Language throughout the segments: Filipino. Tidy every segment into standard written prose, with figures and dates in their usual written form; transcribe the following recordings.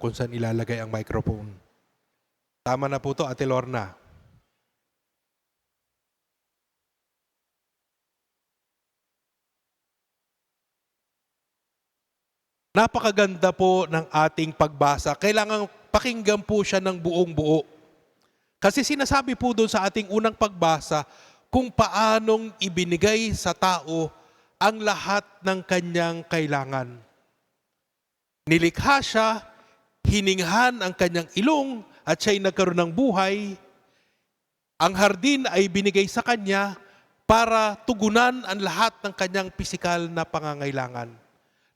kung saan ilalagay ang microphone. Tama na po to, Ate Lorna. Napakaganda po ng ating pagbasa. Kailangan pakinggan po siya ng buong buo. Kasi sinasabi po doon sa ating unang pagbasa kung paanong ibinigay sa tao ang lahat ng kanyang kailangan. Nilikha siya, hininghan ang kanyang ilong at siya'y nagkaroon ng buhay. Ang hardin ay binigay sa kanya para tugunan ang lahat ng kanyang pisikal na pangangailangan.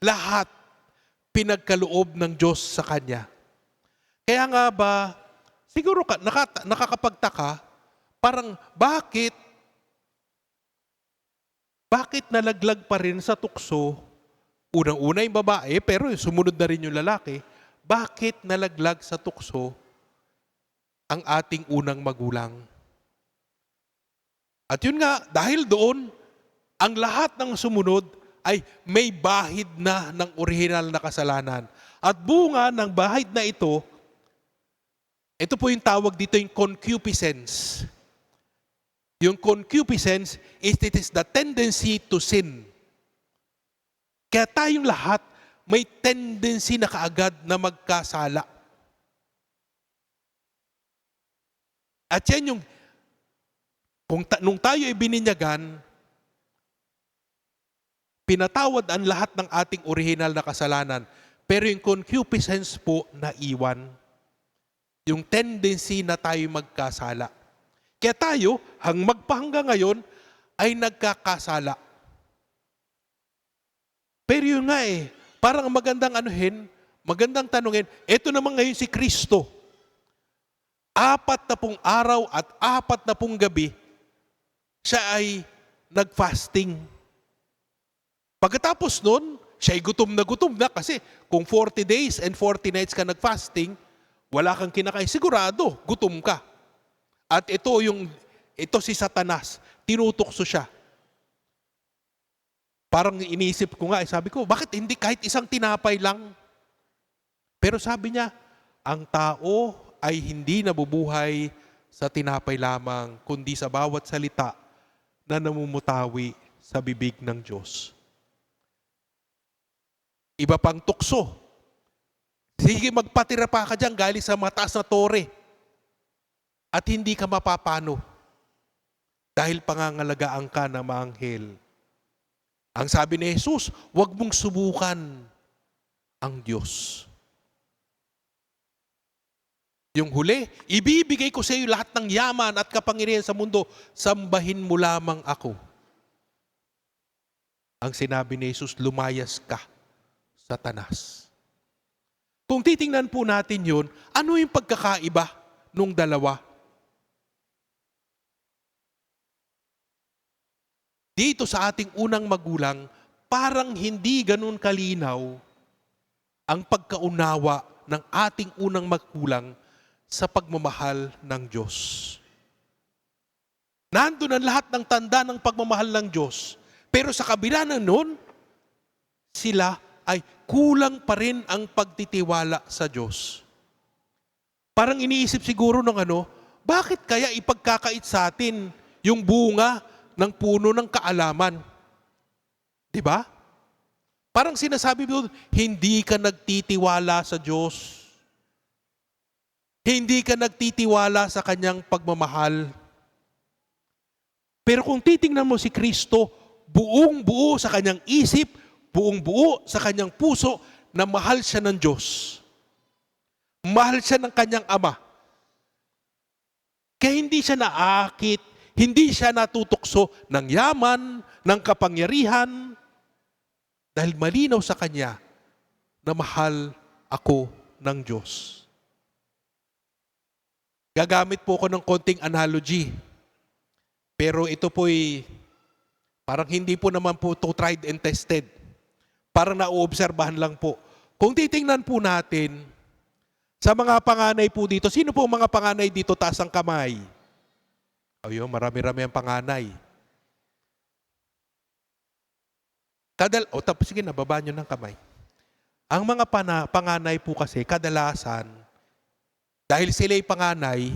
Lahat pinagkaloob ng Diyos sa kanya. Kaya nga ba, siguro nakakapagtaka, parang bakit nalaglag pa rin sa tukso, unang-una yung babae, pero sumunod na rin yung lalaki, bakit nalaglag sa tukso ang ating unang magulang? At yun nga, dahil doon, ang lahat ng sumunod ay may bahid na ng orihinal na kasalanan. At bunga ng bahid na ito po yung tawag dito yung concupiscence. Yung concupiscence it is the tendency to sin. Kaya tayong lahat may tendency na kaagad na magkasala. At yan yung, nung tayo ay bininyagan, pinatawad ang lahat ng ating orihinal na kasalanan. Pero yung concupiscence po naiwan. Yung tendency na tayo magkasala. Kaya tayo, magpahanggang ngayon, ay nagkakasala. Pero yun nga parang magandang tanungin, eto naman ngayon si Kristo. 40 araw at 40 gabi, siya ay nag-fasting. Pagkatapos nun, siya'y gutom na kasi kung 40 days and 40 nights ka nag-fasting, wala kang kinakain, sigurado, gutom ka. At ito si Satanas, tinutokso siya. Parang iniisip ko nga, sabi ko, bakit hindi kahit isang tinapay lang? Pero sabi niya, ang tao ay hindi nabubuhay sa tinapay lamang, kundi sa bawat salita na namumutawi sa bibig ng Diyos. Iba pang tukso. Sige, magpatira pa ka dyan galing sa mataas na tore. At hindi ka mapapano. Dahil pangangalagaan ka ng mga anghel. Ang sabi ni Jesus, huwag mong subukan ang Diyos. Yung huli, ibibigay ko sa iyo lahat ng yaman at kapangyarihan sa mundo, sambahin mo lamang ako. Ang sinabi ni Jesus, lumayas ka, Satanas. Kung titingnan po natin yun, ano yung pagkakaiba nung dalawa? Dito sa ating unang magulang, parang hindi ganun kalinaw ang pagkaunawa ng ating unang magulang sa pagmamahal ng Diyos. Nandun ang lahat ng tanda ng pagmamahal ng Diyos. Pero sa kabila ng noon, sila ay kulang pa rin ang pagtitiwala sa Diyos. Parang iniisip siguro ng bakit kaya ipagkakait sa atin yung bunga ng puno ng kaalaman? Diba? Parang sinasabi mo, hindi ka nagtitiwala sa Diyos. Hindi ka nagtitiwala sa kanyang pagmamahal. Pero kung titingnan mo si Kristo, buong buo sa kanyang isip, buong buo sa kanyang puso, na mahal siya ng Diyos. Mahal siya ng kanyang Ama. Kaya hindi siya naakit, hindi siya natutokso ng yaman, ng kapangyarihan, dahil malinaw sa kanya na mahal ako ng Diyos. Gagamit po ako ng konting analogy. Pero ito po'y parang hindi po naman po ito tried and tested. Parang nauobserbahan lang po. Kung titingnan po natin, sa mga panganay po dito, sino po mga panganay dito taas ang kamay? Ayun, marami-rami ang panganay. Tapos sige, nababa nyo ng kamay. Ang mga panganay po kasi kadalasan, dahil sila'y panganay,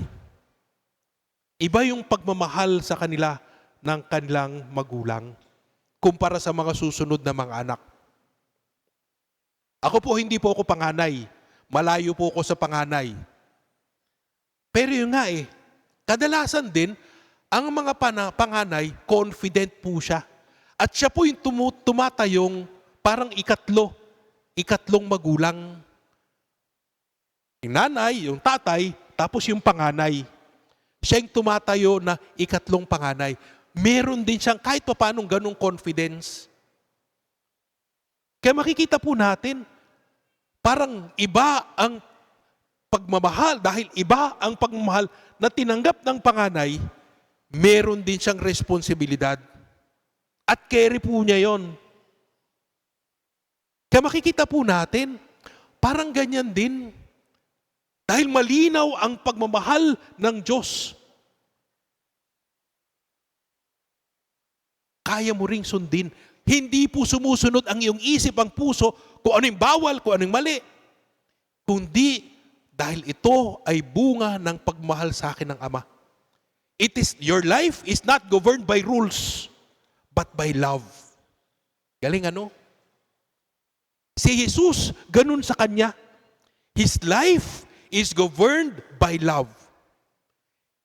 iba yung pagmamahal sa kanila ng kanilang magulang kumpara sa mga susunod na mga anak. Ako po, hindi po ako panganay. Malayo po ako sa panganay. Pero yun nga kadalasan din, ang mga panganay, confident po siya. At siya po yung tumatayong parang ikatlong magulang. Yung nanay, yung tatay, tapos yung panganay. Siya yung tumatayo na ikatlong panganay. Meron din siyang kahit pa paanong ganong confidence. Kaya makikita po natin, parang iba ang pagmamahal, dahil iba ang pagmamahal na tinanggap ng panganay, meron din siyang responsibilidad. At carry po niya yon. Kaya makikita po natin, parang ganyan din. Dahil malinaw ang pagmamahal ng Diyos. Kaya mo ring sundin. Hindi po sumusunod ang iyong isip, ang puso, kung ano yung bawal, kung ano yung mali. Kundi dahil ito ay bunga ng pagmahal sa akin ng Ama. Your life is not governed by rules, but by love. Galing ano? Si Jesus, ganun sa kanya. His life is governed by love.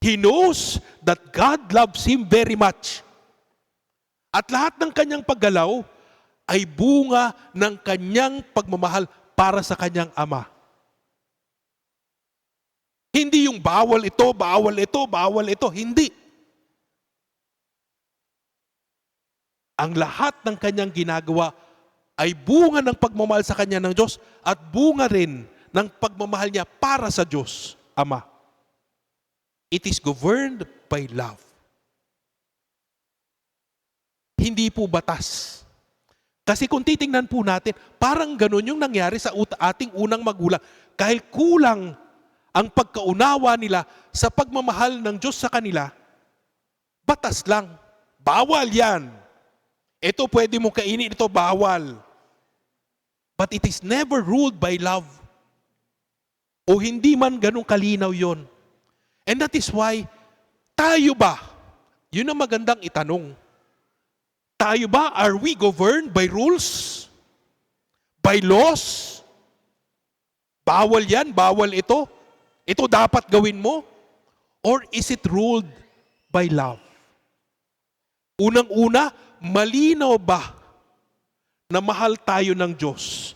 He knows that God loves him very much. At lahat ng kanyang paggalaw ay bunga ng kanyang pagmamahal para sa kanyang Ama. Hindi yung bawal ito, bawal ito, bawal ito. Hindi. Ang lahat ng kanyang ginagawa ay bunga ng pagmamahal sa kanya ng Diyos at bunga rin ng pagmamahal niya para sa Diyos, Ama. It is governed by love. Hindi po batas. Kasi kung titingnan po natin, parang ganun yung nangyari sa ating unang magulang. Kahit kulang ang pagkaunawa nila sa pagmamahal ng Diyos sa kanila, batas lang. Bawal yan. Ito pwede mo kainin, ito bawal. But it is never ruled by love. O hindi man ganun kalinaw yon. And that is why, tayo ba? Yun ang magandang itanong. Tayo ba, are we governed by rules? By laws? Bawal yan, bawal ito. Ito dapat gawin mo? Or is it ruled by love? Unang-una, malinaw ba na mahal tayo ng Diyos?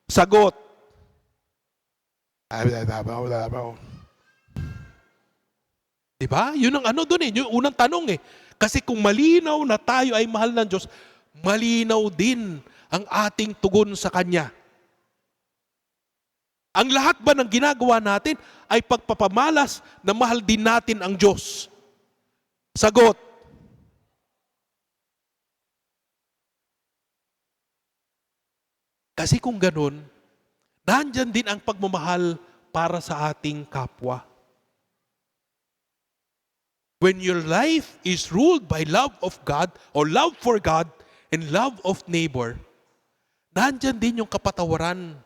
Sagot. Diba? Yun ang ano dun yung unang tanong Kasi kung malinaw na tayo ay mahal ng Diyos, malinaw din ang ating tugon sa Kanya. Ang lahat ba ng ginagawa natin ay pagpapamalas na mahal din natin ang Diyos? Sagot. Kasi kung ganun, nandyan din ang pagmamahal para sa ating kapwa. When your life is ruled by love of God or love for God and love of neighbor, nandyan din yung kapatawaran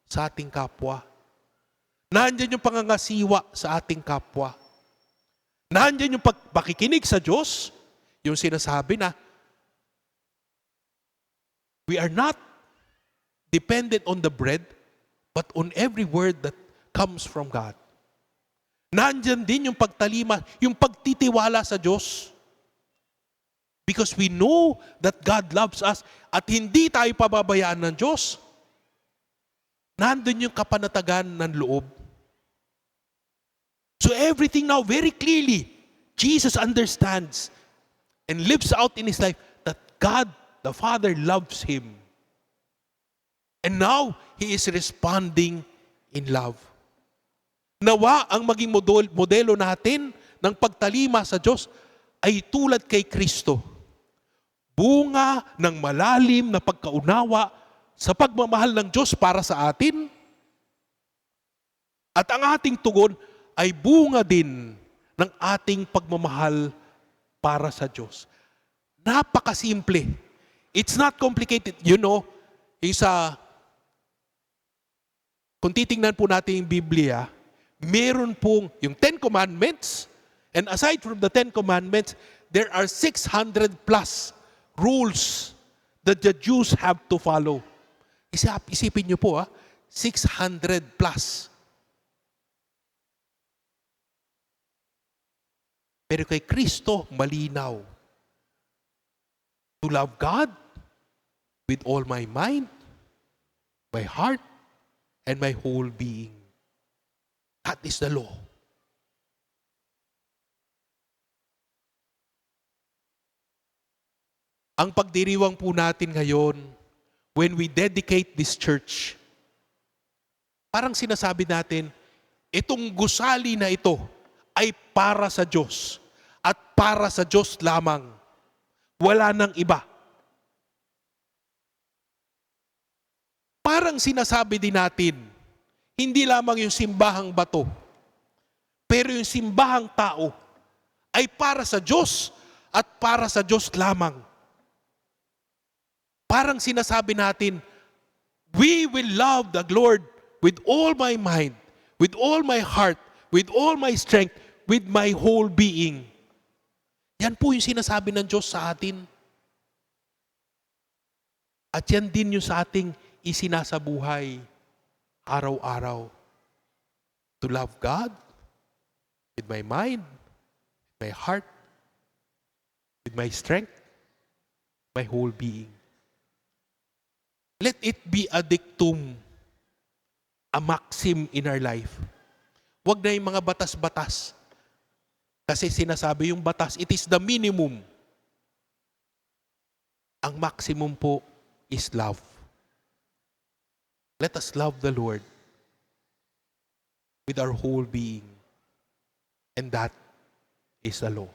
sa ating kapwa. Nandyan yung pangangasiwa sa ating kapwa. Nandyan yung pakikinig sa Diyos, yung sinasabi na, we are not dependent on the bread, but on every word that comes from God. Nandyan din yung pagtalima, yung pagtitiwala sa Diyos. Because we know that God loves us at hindi tayo pababayaan ng Diyos. Nandun yung kapanatagan ng loob. So everything now very clearly, Jesus understands and lives out in His life that God, the Father, loves Him. And now, He is responding in love. Nawa ang maging modelo natin ng pagtalima sa Diyos ay tulad kay Kristo. Bunga ng malalim na pagkaunawa sa pagmamahal ng Diyos para sa atin. At ang ating tugon ay bunga din ng ating pagmamahal para sa Diyos. Napakasimple. It's not complicated. You know, kung titingnan po natin yung Biblia, meron pong yung 10 Commandments, and aside from the 10 Commandments, there are 600 plus rules that the Jews have to follow. Isipin niyo po, 600 plus. Pero kay Kristo, malinaw. To love God with all my mind, my heart, and my whole being. That is the law. Ang pagdiriwang po natin ngayon, when we dedicate this church, parang sinasabi natin, itong gusali na ito ay para sa Diyos at para sa Diyos lamang. Wala nang iba. Parang sinasabi din natin, hindi lamang yung simbahang bato, pero yung simbahang tao ay para sa Diyos at para sa Diyos lamang. Parang sinasabi natin, we will love the Lord with all my mind, with all my heart, with all my strength, with my whole being. Yan po yung sinasabi ng Diyos sa atin. At yan din yung sa ating isinasabuhay araw-araw. To love God with my mind, my heart, with my strength, my whole being. Let it be a dictum, a maxim in our life. Huwag na yung mga batas-batas. Kasi sinasabi yung batas, it is the minimum. Ang maximum po is love. Let us love the Lord with our whole being. And that is the law.